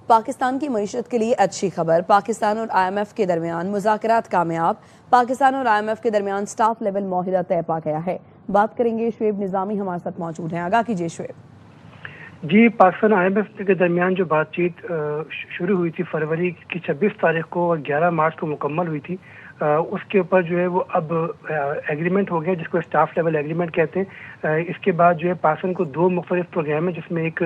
پاکستان کی معیشت کے لیے اچھی خبر، پاکستان اور آئی ایم ایف کے درمیان مذاکرات کامیاب، پاکستان اور آئی ایم ایف کے درمیان سٹاف لیول معاہدہ طے پا گیا ہے۔ بات کریں گے، شعیب نظامی ہمارے ساتھ موجود ہیں، آگاہ کیجیے شعیب۔ جی، پاکستان آئی ایم ایف کے درمیان جو بات چیت شروع ہوئی تھی فروری کی 26 تاریخ کو اور 11 مارچ کو مکمل ہوئی تھی، اس کے اوپر جو ہے وہ اب ایگریمنٹ ہو گیا، جس کو اسٹاف لیول ایگریمنٹ کہتے ہیں۔ اس کے بعد جو ہے پاکستان کو 2 مختلف پروگرام ہیں، جس میں ایک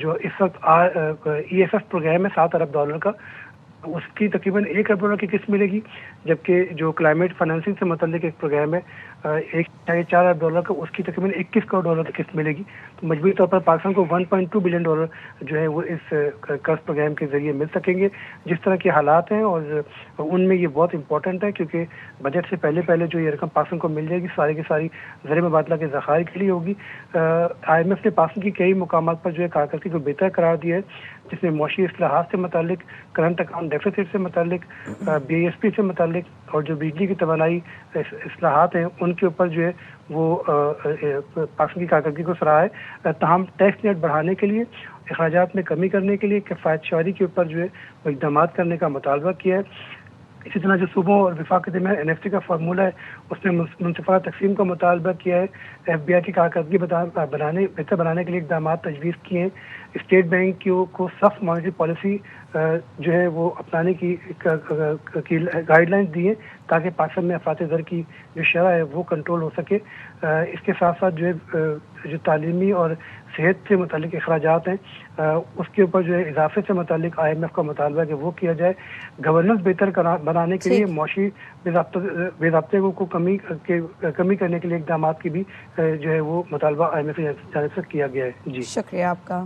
جو اس وقت ای ایف ایف پروگرام ہے $7 ارب کا، اس کی تقریباً $1 ارب کی قسط ملے گی، جبکہ جو کلائمیٹ فائنانسنگ سے متعلق ایک پروگرام ہے $1.4 ارب کا، اس کی تقریباً $21 کروڑ کی قسط ملے گی۔ تو مجموعی طور پر پاکستان کو $1.2 بلین جو ہے وہ اس قرض پروگرام کے ذریعے مل سکیں گے۔ جس طرح کے حالات ہیں اور ان میں یہ بہت امپورٹنٹ ہے، کیونکہ بجٹ سے پہلے جو یہ رقم پاکستان کو مل جائے گی ساری کی ساری زر مبادلہ کے ذخائر کے لیے ہوگی۔ آئی ایم ایف نے پاکستان کی کئی مقامات پر جو ہے کارکردگی کو بہتر قرار دیا ہے، جس میں معاشی اصلاحات سے متعلق، کرنٹ اکاؤنٹ ڈیفیسٹ سے متعلق، بی ایس پی سے متعلق اور جو بجلی کی توانائی اصلاحات ہیں ان کے اوپر جو ہے وہ پاکستان کی کارکردگی کو سراہا ہے۔ تاہم ٹیکس نیٹ بڑھانے کے لیے، اخراجات میں کمی کرنے کے لیے، کفایت شعاری کے اوپر جو ہے وہ اقدامات کرنے کا مطالبہ کیا ہے۔ اسی طرح جو صوبوں اور وفاق کے درمیان این ایف ٹی کا فارمولہ ہے، اس میں منصفانہ تقسیم کا مطالبہ کیا ہے۔ ایف بی آئی کی کارکردگی بہتر بنانے کے لیے اقدامات تجویز کیے ہیں۔ اسٹیٹ بینک کو سخت مانیٹری پالیسی جو ہے وہ اپنانے کی گائیڈ لائنز دی ہیں، تاکہ پاکستان میں افراط زر کی جو شرح ہے وہ کنٹرول ہو سکے۔ اس کے ساتھ ساتھ جو ہے جو تعلیمی اور صحت سے متعلق اخراجات ہیں، اس کے اوپر جو ہے اضافے سے متعلق آئی ایم ایف کا مطالبہ ہے کہ وہ کیا جائے۔ گورننس بہتر بنانے کے لیے معاشی بے ضابطے کو کمی کرنے کے لیے اقدامات کی بھی جو ہے وہ مطالبہ آئی ایم ایف کی جانب سے کیا گیا ہے۔ جی شکریہ آپ کا۔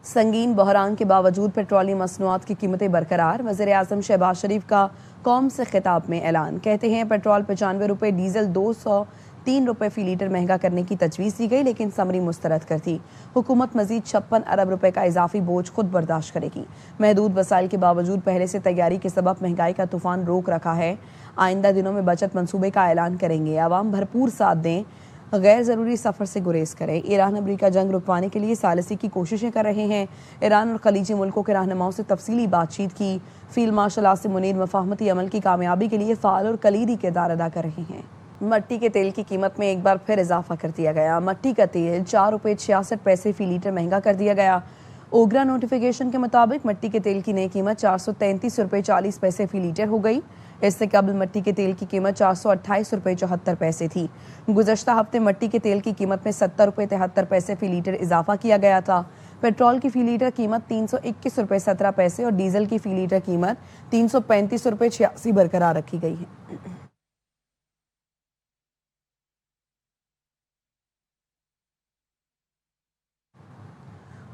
سنگین بحران کے باوجود پیٹرولیم مصنوعات کی قیمتیں برقرار، وزیر اعظم شہباز شریف کا قوم سے خطاب میں اعلان۔ کہتے ہیں پیٹرول 95 روپے، ڈیزل 203 روپے فی لیٹر مہنگا کرنے کی تجویز دی گئی، لیکن سمری مسترد کر دی۔ حکومت مزید 56 ارب روپے کا اضافی بوجھ خود برداشت کرے گی۔ محدود وسائل کے باوجود پہلے سے تیاری کے سبب مہنگائی کا طوفان روک رکھا ہے۔ آئندہ دنوں میں بچت منصوبے کا اعلان کریں گے۔ عوام بھرپور ساتھ دیں، غیر ضروری سفر سے گریز کریں۔ ایران امریکہ جنگ رکوانے کے لیے ثالثی کی کوششیں کر رہے ہیں۔ ایران اور خلیجی ملکوں کے رہنماؤں سے تفصیلی بات چیت کی۔ فیلڈ مارشل عاصم منیر مفاہمتی عمل کی کامیابی کے لیے فعال اور کلیدی کردار ادا کر رہے ہیں۔ مٹی کے تیل کی قیمت میں ایک بار پھر اضافہ کر دیا گیا۔ مٹی کا تیل 4 روپے 66 پیسے فی لیٹر مہنگا کر دیا گیا۔ اوگرا نوٹیفیکیشن کے مطابق مٹی کے تیل کی نئی قیمت 433 روپے 40 پیسے فی لیٹر ہو گئی۔ اس سے قبل مٹی کے تیل کی قیمت 428 روپے 74 پیسے تھی۔ گزشتہ ہفتے مٹی کے تیل کی قیمت میں 70 روپے 73 پیسے فی لیٹر اضافہ کیا گیا تھا۔ پیٹرول کی فی لیٹر قیمت 321 روپے 17 پیسے اور ڈیزل کی فی لیٹر قیمت 335 روپے 86 برقرار رکھی گئی ہے۔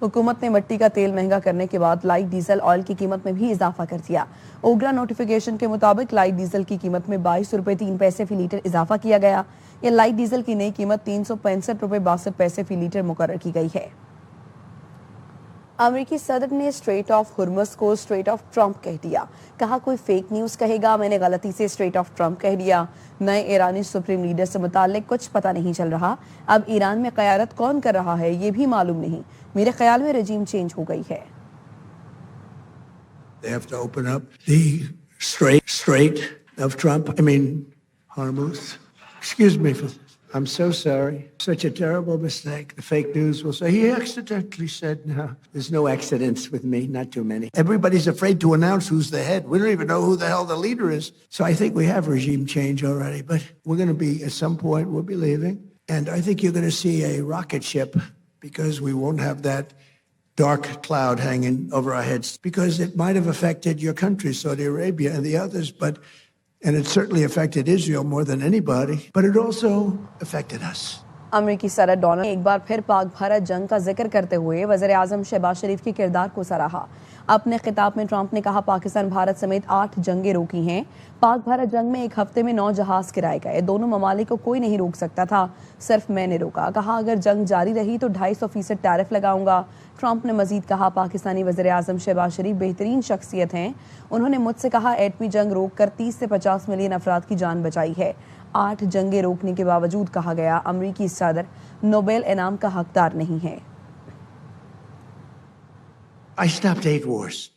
حکومت نے مٹی کا تیل مہنگا کرنے کے بعد لائٹ ڈیزل آئل کی قیمت میں بھی اضافہ کر دیا۔ اوگرا نوٹیفیکیشن کے مطابق لائٹ ڈیزل کی قیمت میں 22 روپے 3 پیسے فی لیٹر اضافہ کیا گیا۔ یہ لائٹ ڈیزل کی نئی قیمت 365 روپے 62 پیسے فی لیٹر مقرر کی گئی ہے۔ امریکی صدر نے اسٹریٹ آف ہرمز کو اسٹریٹ آف ٹرمپ کہہ دیا۔ کہا کوئی فیک نیوز کہے گا، میں نے غلطی سے اسٹریٹ آف ٹرمپ کہہ دیا۔ نئے ایرانی سپریم لیڈر سے متعلق کچھ پتہ نہیں چل رہا۔ اب ایران میں قیادت کون کر رہا ہے یہ بھی معلوم نہیں۔ میرے خیال میں رجیم چینج ہو گئی ہے۔ They have to open up the strait of Trump. I mean, Hormuz. Excuse me for this. I'm so sorry. Such a terrible mistake. The fake news will say, he accidentally said, no. There's no accidents with me, not too many. Everybody's afraid to announce who's the head. We don't even know who the hell the leader is. So I think we have regime change already. But we're going to be, at some point, we'll be leaving. And I think you're going to see a rocket ship, because we won't have that dark cloud hanging over our heads. Because it might have affected your country, Saudi Arabia and the others, and it certainly affected Israel more than anybody, but it also affected us. امریکی صدر Donald نے ایک بار پھر پاک بھارت جنگ کا ذکر کرتے ہوئے وزیر اعظم شہباز شریف کے کردار کو سراہا۔ اپنے خطاب میں ٹرمپ نے کہا پاکستان بھارت سمیت 8 جنگیں روکی ہیں۔ پاک بھارت جنگ میں ایک ہفتے میں 9 جہاز گرائے گئے۔ دونوں ممالک کو کوئی نہیں روک سکتا تھا، صرف میں نے روکا۔ کہا اگر جنگ جاری رہی تو 250% ٹیرف لگاؤں گا۔ ٹرمپ نے مزید کہا پاکستانی وزیر اعظم شہباز شریف بہترین شخصیت ہیں۔ انہوں نے مجھ سے کہا ایٹمی جنگ روک کر 30 سے 50 ملین افراد کی جان بچائی ہے۔ 8 جنگیں روکنے کے باوجود کہا گیا امریکی صدر نوبل انعام کا حقدار نہیں ہے۔ I stopped 8 wars.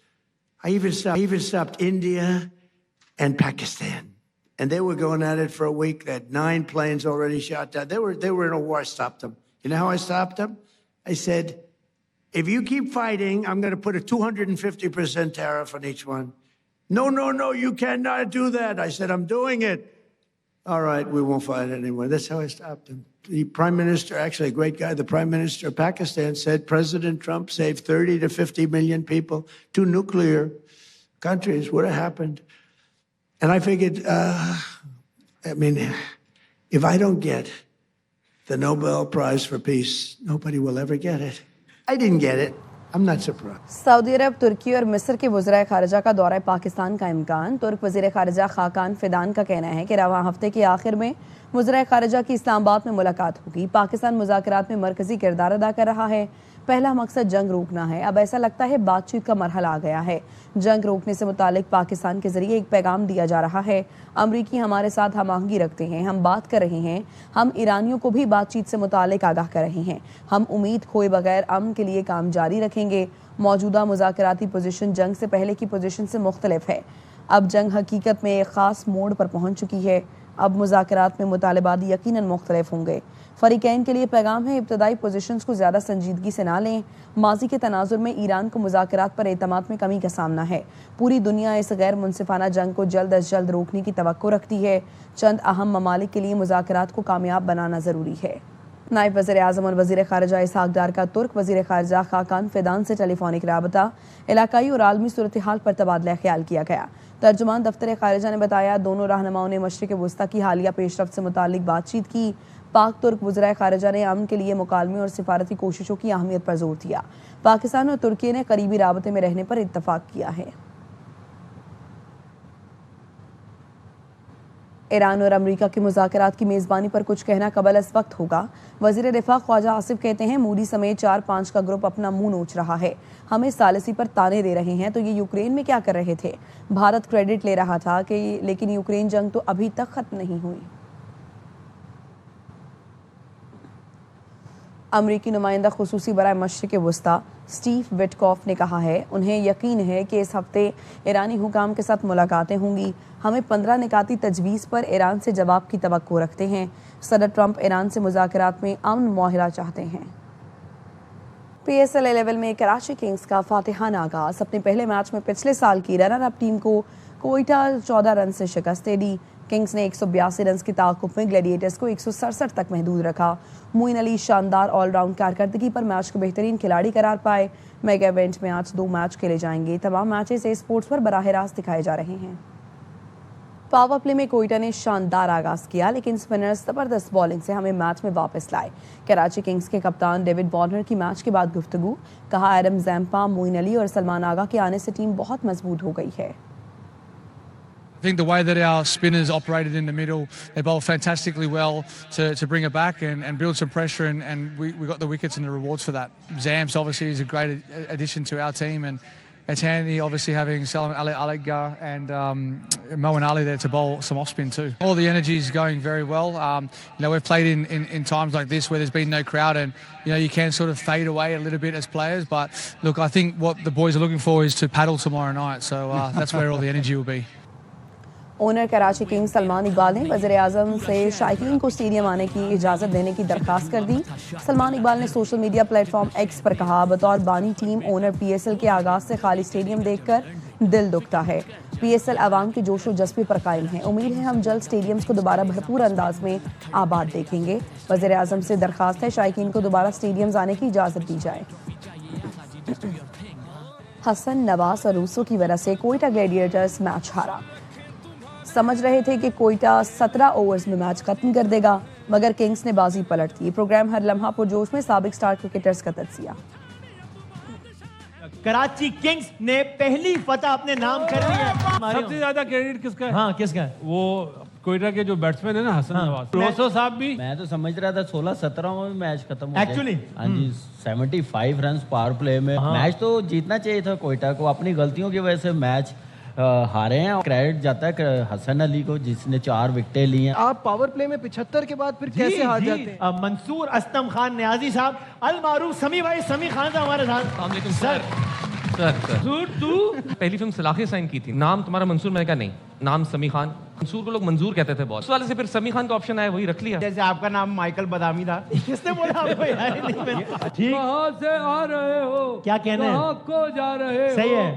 I even stopped India and Pakistan. And they were going at it for a week. They had 9 planes already shot down. They were in a war. I stopped them. You know how I stopped them? I said, if you keep fighting, I'm going to put a 250% tariff on each one. No, you cannot do that. I said, I'm doing it. All right, we won't fight anymore. That's how I stopped them. The prime minister, actually a great guy, the prime minister of Pakistan said President Trump saved 30 to 50 million people, 2 nuclear countries. What happened? And I figured, if I don't get the Nobel Prize for Peace, nobody will ever get it. I didn't get it. I'm not surprised. Saudi Arab, तुर्की और मिस्र के वज़राए ख़ारिजा का दौरा पाकिस्तान का इम्कान। तुर्क वज़ीर ख़ारिजा खाकान फिदान का कहना है कि रवां हफ्ते के आखिर में वज़राए ख़ारिजा की इस्लामाबाद में मुलाकात होगी। पाकिस्तान मुज़ाकरात में मरकज़ी किरदार अदा कर रहा है। पहला मकसद जंग रोकना है। अब ऐसा लगता है बातचीत का मरहला आ गया है। जंग रोकने से मुतालिक पाकिस्तान के जरिए एक पैगाम दिया जा रहा है। अमरीकी हमारे साथ हम आहंगी रखते हैं, हम बात कर रहे हैं, हम ईरानियों को भी बातचीत से मुतालिक आगाह कर रहे हैं। हम उम्मीद खोए बगैर अमन के लिए काम जारी रखेंगे। मौजूदा मुज़ाकराती पोजीशन जंग से पहले की पोजीशन से मुख्तलिफ है। अब जंग हकीकत में एक ख़ास मोड़ पर पहुंच चुकी है। अब मुज़ाकरात में मुतालबात यकीनन मुख्तलिफ होंगे। फ़रीक़ैन के लिए पैगाम है, इब्तदाई पोजीशंस को ज़्यादा संजीदगी से ना लें। माजी के तनाजुर में ईरान को मुज़ाकरात पर एतमाद में कमी का सामना है। पूरी दुनिया इस गैर मुनसिफाना जंग को जल्द अज जल्द रोकने की तवक्को रखती है। चंद अहम ममालिक के लिए मुज़ाकरात को कामयाब बनाना ज़रूरी है। नायब वज़ीर आज़म और वज़ीर ख़ारिजा इसहाक़ डार का तुर्क वज़ीर ख़ारिजा खाकान फिदान से टेलीफोनिक राबता, इलाकाई और आलमी सूरत हाल पर तबादला ख्याल किया गया। तर्जुमान दफ्तर ख़ारिजा ने बताया, दोनों रहनुमाओं ने मशरिक़ वस्ता की हालिया पेशरफ्त से मुतालिक बातचीत की। पाक तुर्क वज़राए ख़ारिजा ने अमन के लिए मुकालमे और सिफारती कोशिशों की अहमियत पर जोर दिया। पाकिस्तान और तुर्की ने करीबी राबते में रहने पर इत्तफ़ाक़ किया है। ईरान और अमरीका के मुज़ाकरात की मेज़बानी पर कुछ कहना कबल अज़ वक्त होगा। वज़ीर दिफ़ा ख्वाजा आसिफ कहते हैं, मूडी समेत 4-5 का ग्रुप अपना मुंह नोच रहा है, हमें सालिसी पर ताने दे रहे हैं, तो ये यूक्रेन में क्या कर रहे थे? भारत क्रेडिट ले रहा था कि लेकिन यूक्रेन जंग तो अभी तक ख़त्म नहीं हुई। अमरीकी नुमाइंदा खुसूसी बराए मशरिक़ वस्ता स्टीव विटकॉफ ने कहा है, उन्हें यकीन है कि इस हफ्ते ईरानी हुकाम के साथ मुलाकातें होंगी। हमें 15 निकाती तजवीज़ पर ईरान से जवाब की तवक्को रखते हैं। सदर ट्रंप ईरान से मुज़ाकरात में अमन मुआहदा चाहते हैं। PSL लेवल में कराची किंग्स का फातिहाना आगाज़। अपने पहले मैच में पिछले साल की रनर अप टीम को कोयटा 14 रन से शिकस्त दे दी। किंग्स ने 182 रन की ताकुब में ग्लैडिएटर्स को 167 तक महदूद रखा। मोइन अली शानदार ऑलराउंड कारकर्दगी पर मैच के बेहतरीन खिलाड़ी करार पाए। मेगा इवेंट में आज 2 मैच खेले जाएंगे। तमाम मैचेस स्पोर्ट्स पर बराह रास्त दिखाए जा रहे हैं। पावर प्ले में कोयटा ने शानदार आगाज किया, लेकिन स्पिनर्स जबरदस्त बॉलिंग से हमें मैच में वापस लाए। कराची किंग्स के कप्तान डेविड वार्नर की मैच के बाद गुफ्तगू, कहा एडम ज़ैम्पा, मोइन अली और सलमान आगा के आने से टीम बहुत मजबूत हो गई है। I think the way that our spinners operated in the middle, they bowled fantastically well to bring it back and build some pressure, and we got the wickets and the rewards for that. Zamps obviously is a great addition to our team, and it's handy obviously having Salam Alekgar and Moeen Ali there to bowl some off spin too. All the energy is going very well. We've played in times like this where there's been no crowd, and you can sort of fade away a little bit as players. But look, I think what the boys are looking for is to paddle tomorrow night, so that's where all the energy will be. Owner Karachi Kings Salman Iqbal ने वज़ीर आज़म से शायकीन को stadium आने की इजाज़त देने की दरख्वास्त कर दी। सलमान इकबाल ने सोशल मीडिया प्लेटफॉर्म एक्स पर कहा, बतौर बानी टीम ओनर PSL के आगाज़ से खाली स्टेडियम देखकर दिल दुखता है। PSL आवाम के जोशो जज्बे पर कायम है। उम्मीद है हम जल्द स्टेडियम्स को दोबारा भरपूर अंदाज में आबाद देखेंगे। वज़ीर आज़म से दरख्वास्त है शायकीन को दोबारा स्टेडियम्स आने की इजाज़त दी जाए। हसन, नवाज और रूसो की वजह से कोयटा ग्लैडिएटर्स मैच हारा। समझ रहे थे कि कोयटा 17 ओवर्स में मैच खत्म कर देगा, मगर किंग्स ने बाजी पलट दी। प्रोग्राम हर लम्हा पुरजोश में साबिक स्टार क्रिकेटर्स का तज्जिया। कराची किंग्स ने पहली फतह अपने नाम कर ली है। सबसे ज्यादा क्रेडिट किसका है? हाँ, किसका है? वो कोयटा के जो बैट्समैन है ना, हसन नवाज। रोसो साहब भी, मैं तो समझ रहा था 16-17 में मैच खत्म हो गया। एक्चुअली हाँ जी, 75 रन पावर प्ले में मैच तो जीतना चाहिए था कोयटा को। अपनी गलतियों की वजह से मैच हारे हैं। क्रेडिट जाता है हसन अली को, जिसने 4 विकेटें ली हैं। आप पावर प्ले में 75 के बाद फिर कैसे हार जाते हैं? मंसूर असलम खान न्याजी साहब, अल मारूफ समी भाई, समी खान साहब हमारे साथ। सर मंसूर तू पहली फिल्म सलाखें साइन की थी, नाम तुम्हारा मंसूर, मैंने कहा नहीं, नाम समी खान। मंसूर को लोग मंजूर कहते थे बहुत, उस वाले से फिर समी खान का ऑप्शन आया, वही रख लिया। जैसे आपका नाम माइकल बदामी था, किसने बोला आपको याद ही नहीं मेरा? ठीक, कहाँ से आ रहे हो, क्या कहना है? कहाँ को जा रहे हो? सही है।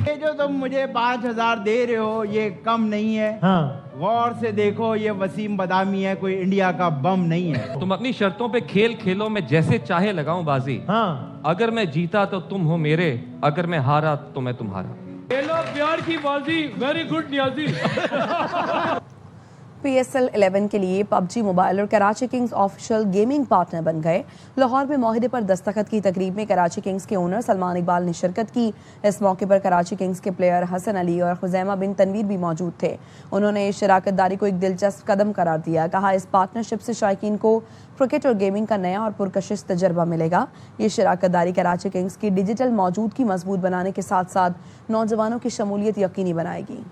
ये जो तुम मुझे 5,000 दे रहे हो ये कम नहीं है। हाँ, गौर से देखो ये वसीम बदामी है, कोई इंडिया का बम नहीं है। तुम अपनी शर्तों पे खेल खेलो, मैं जैसे चाहे लगाऊं बाजी। हाँ, अगर मैं जीता तो तुम हो मेरे, अगर मैं हारा तो मैं तुम्हारा। खेलो प्यार की बाजी, वेरी गुड नियाजी। PSL 11 के लिए PUBG मोबाइल और Karachi Kings official gaming partner बन गए। लाहौर में मुआहदे पर दस्तखत की तकरीब में कराची किंग्स के ओनर सलमान इकबाल ने शिरकत की। इस मौके पर कराची किंग्स के प्लेयर हसन अली और खुजैमा बिन तनवीर भी मौजूद थे। उन्होंने इस शराकत दारी को एक दिलचस्प कदम करार दिया। कहा, इस पार्टनरशिप से शायकीन को क्रिकेट और गेमिंग का नया और पुरकशिश तजर्बा मिलेगा। ये शराकत दारी कराची किंग्स की डिजिटल मौजूदगी मजबूत बनाने के साथ साथ नौजवानों की शमूलियत यकीनी बनाएगी।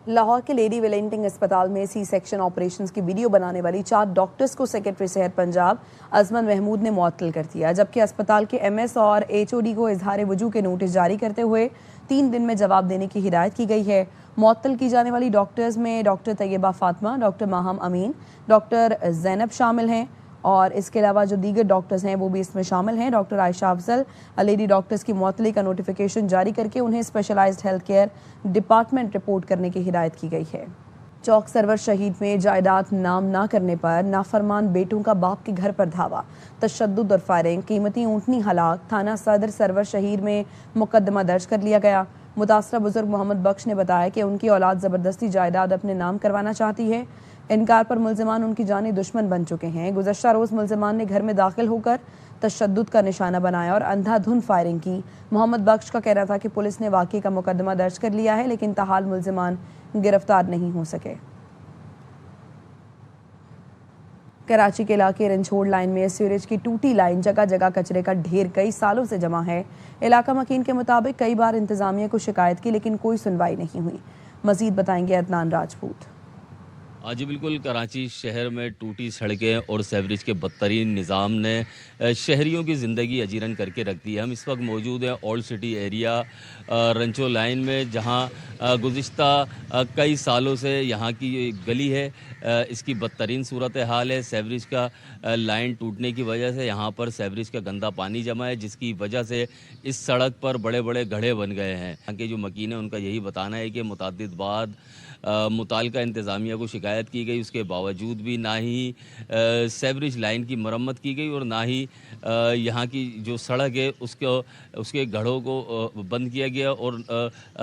लाहौर के लेडी वेलिंगटन अस्पताल में सी सेक्शन ऑपरेशंस की वीडियो बनाने वाली 4 डॉक्टर्स को सेक्रेटरी सेहत पंजाब अजमन महमूद ने मुअत्तल कर दिया, जबकि अस्पताल के MS और HOD को इजहार वजू के नोटिस जारी करते हुए 3 दिन में जवाब देने की हिदायत की गई है। मुअत्तल की जाने वाली डॉक्टर्स में डॉक्टर तैयबा फातिमा, डॉक्टर माहम अमीन, डॉक्टर जैनब शामिल हैं और इसके अलावा जो दीगर डॉक्टर्स हैं वो भी इसमें शामिल हैं। Doctor Ayesha Afzal lady doctors की मुअत्तली का नोटिफिकेशन जारी करके उन्हें specialised health care department report करने की हिदायत की गई है। चौक सरवर शहीद में जायदाद नाम ना करने पर नाफरमान बेटों का बाप के घर पर धावा, तशद्दुद और फायरिंग, कीमती ऊँटनी हलाक। थाना सदर सरवर शहीद में मुकदमा दर्ज कर लिया गया। मुतासरा बुजुर्ग मोहम्मद बख्श ने बताया कि उनकी औलाद ज़बरदस्ती जायदाद अपने नाम करवाना चाहती है। इनकार पर मुल्ज़िमान उनकी जानी दुश्मन बन चुके हैं। गुज़श्ता रोज़ मुल्ज़िमान ने घर में दाखिल होकर तशद्दुद का निशाना बनाया और अंधाधुंध फायरिंग की। मोहम्मद बख्श का कहना था कि पुलिस ने वाक़ई का मुकदमा दर्ज कर लिया है, लेकिन ताहाल मुल्ज़िमान गिरफ्तार नहीं हो सके। कराची के इलाके रंझोड़ लाइन में सीवरेज की टूटी लाइन, जगह जगह कचरे का ढेर कई सालों से जमा है। इलाका मकीन के मुताबिक कई बार इंतजामिया को शिकायत की लेकिन कोई सुनवाई नहीं हुई। मजीद बताएंगे अदनान राजपूत। जी बिल्कुल, कराची शहर में टूटी सड़कें और सीवरेज के बदतरीन निज़ाम ने शहरियों की ज़िंदगी अजीरन करके रख दी है। हम इस वक्त मौजूद हैं ओल्ड सिटी एरिया रंचो लाइन में, जहां गुज़िश्ता कई सालों से यहाँ की गली है इसकी बदतरीन सूरत हाल है। सीवरेज का लाइन टूटने की वजह से यहाँ पर सीवरेज का गंदा पानी जमा है, जिसकी वजह से इस सड़क पर बड़े बड़े गड्ढे बन गए हैं। यहाँ के जो मकीन हैं उनका यही बताना है कि मुतअद्दिद बार मुतालिका इंतज़ामिया को शिकायत की गई, उसके बावजूद भी ना ही सीवरेज लाइन की मरम्मत की गई और ना ही यहाँ की जो सड़क है उसके गढ़ों को बंद किया गया और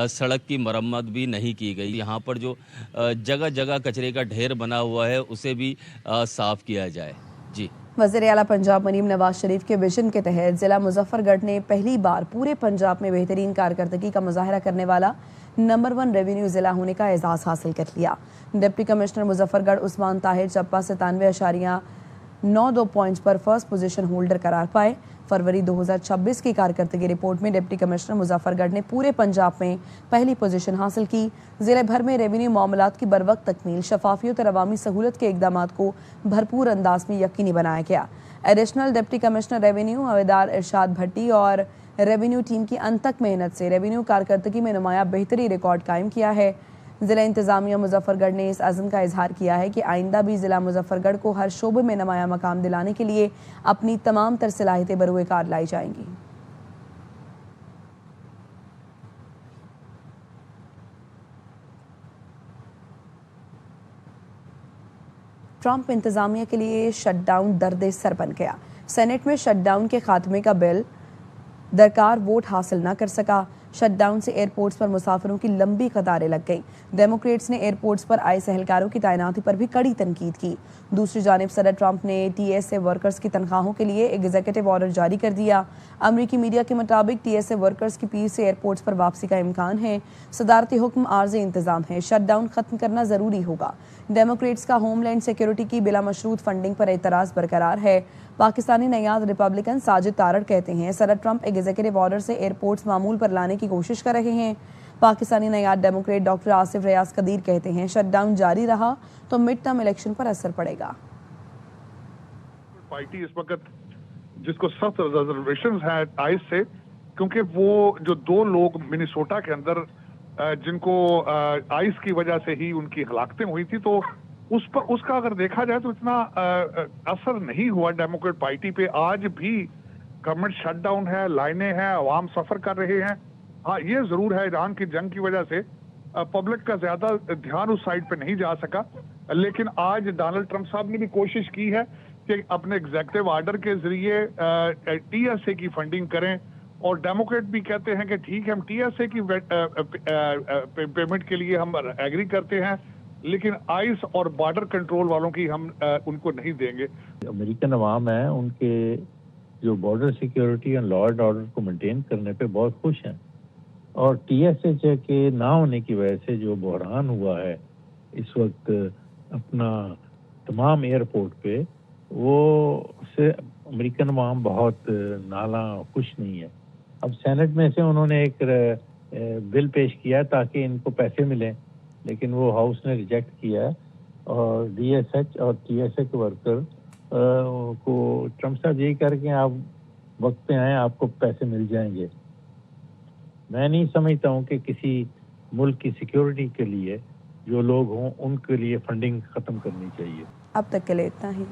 सड़क की मरम्मत भी नहीं की गई। यहाँ पर जो जगह जगह कचरे का ढेर बना हुआ है उसे भी साफ़ किया जाए। जी, वज़ीर आला पंजाब मरीम नवाज शरीफ के विजन के तहत ज़िला मुजफ्फरगढ़ ने पहली बार पूरे पंजाब में बेहतरीन कारकर्दगी का मुजाहरा करने वाला नंबर 1 रेवेन्यू ज़िला होने का एजाज़ हासिल कर लिया। डिप्टी कमिश्नर मुजफ्फरगढ़ उस्मान ताहिर चप्पा 97.92 पॉइंट्स पर फर्स्ट पोजीशन होल्डर करार पाए। फरवरी 2026 की कारकर्दगी रिपोर्ट में डिप्टी कमिश्नर मुजफ्फरगढ़ ने पूरे पंजाब में पहली पोजीशन हासिल की। ज़िले भर में रेवेन्यू मामलात की बरवक्त तकमील, शफाफियत और अवामी सहूलत के इक़दामात को भरपूर अंदाज में यकीनी बनाया गया। एडिशनल डिप्टी कमिश्नर रेवेन्यू अवेदार इरशाद भट्टी और रेवेन्यू टीम की अनथक मेहनत से रेवेन्यू कारकर्दगी में नुमाया बेहतरी रिकॉर्ड कायम किया है। ज़िला इंतज़ामिया मुजफ्फरगढ़ ने इस अज़्म का इजहार किया है कि आइंदा भी ज़िला मुजफ्फरगढ़ को हर शोबे में नुमाया मकाम दिलाने के लिए अपनी तमाम तर सलाहियतें बरूए कार लाई जाएंगी। ट्रंप इंतज़ामिया के लिए शटडाउन दर्द सर बन गया। सेनेट में शटडाउन के खात्मे का बिल दरकार वोट हासिल न कर सका। शटडाउन से एयरपोर्ट्स पर मुसाफिरों की लंबी कतारें लग गईं। डेमोक्रेट्स ने एयरपोर्ट्स पर आए सहलकारों की तैनाती पर भी कड़ी तनकीद की। दूसरी जानिब सदर ट्रंप ने TSA वर्कर्स की तनख्वाहों के लिए एग्जीक्यूटिव ऑर्डर जारी कर दिया। अमरीकी मीडिया के मुताबिक TSA वर्कर्स की पीर से एयरपोर्ट्स पर वापसी का इम्कान है। सदारती हुक्म आर्जी इंतजाम है, शटडाउन खत्म करना जरूरी होगा। डेमोक्रेट्स का होमलैंड सिक्योरिटी की बिला मशरूत फंडिंग पर एतराज़ बरकरार है। पाकिस्तानी नयाद रिपब्लिकन साजिद तारड़ कहते हैं सदर ट्रंप एग्जीक्यूटिव ऑर्डर से एयरपोर्ट्स मामूल पर लाने की कोशिश कर रहे हैं। पाकिस्तानी नयाद डेमोक्रेट डॉक्टर आसिफ रियाज कदीर कहते हैं शटडाउन जारी रहा तो मिड टर्म इलेक्शन पर असर पड़ेगा। पार्टी इस वक्त जिसको सख्त रिजर्वेशंस हैं आइस से, क्योंकि वो जो 2 लोग मिनेसोटा के अंदर जिनको आइस की वजह से ही उनकी हलाकतें हुई थी, तो उसका अगर देखा जाए तो इतना असर नहीं हुआ डेमोक्रेट पार्टी पे। आज भी गवर्नमेंट शटडाउन है, लाइनें हैं, अवाम सफर कर रहे हैं। हाँ, ये जरूर है ईरान की जंग की वजह से पब्लिक का ज्यादा ध्यान उस साइड पे नहीं जा सका, लेकिन आज डोनाल्ड ट्रंप साहब ने भी कोशिश की है कि अपने एग्जीक्यूटिव आर्डर के जरिए TSA की फंडिंग करें, और डेमोक्रेट भी कहते हैं कि ठीक है, हम TSA की पेमेंट के लिए हम एग्री करते हैं, लेकिन आइस और बॉर्डर कंट्रोल वालों की हम उनको नहीं देंगे। अमेरिकन अवाम है, उनके जो बॉर्डर सिक्योरिटी और लॉ एंड ऑर्डर को मेंटेन करने पे बहुत खुश हैं, और TSA के ना होने की वजह से जो बहरान हुआ है इस वक्त अपना तमाम एयरपोर्ट पे, वो से अमेरिकन अवाम बहुत नाला खुश नहीं है। अब सेनेट में से उन्होंने एक बिल पेश किया ताकि इनको पैसे मिलें, लेकिन वो हाउस ने रिजेक्ट किया है, और DSH और TSA के वर्कर को ट्रम्प साहब यही करके आप वक्त पे आए, आपको पैसे मिल जाएंगे। मैं नहीं समझता हूँ कि किसी मुल्क की सिक्योरिटी के लिए जो लोग हों उनके लिए फंडिंग खत्म करनी चाहिए। अब तक के लिए इतना ही।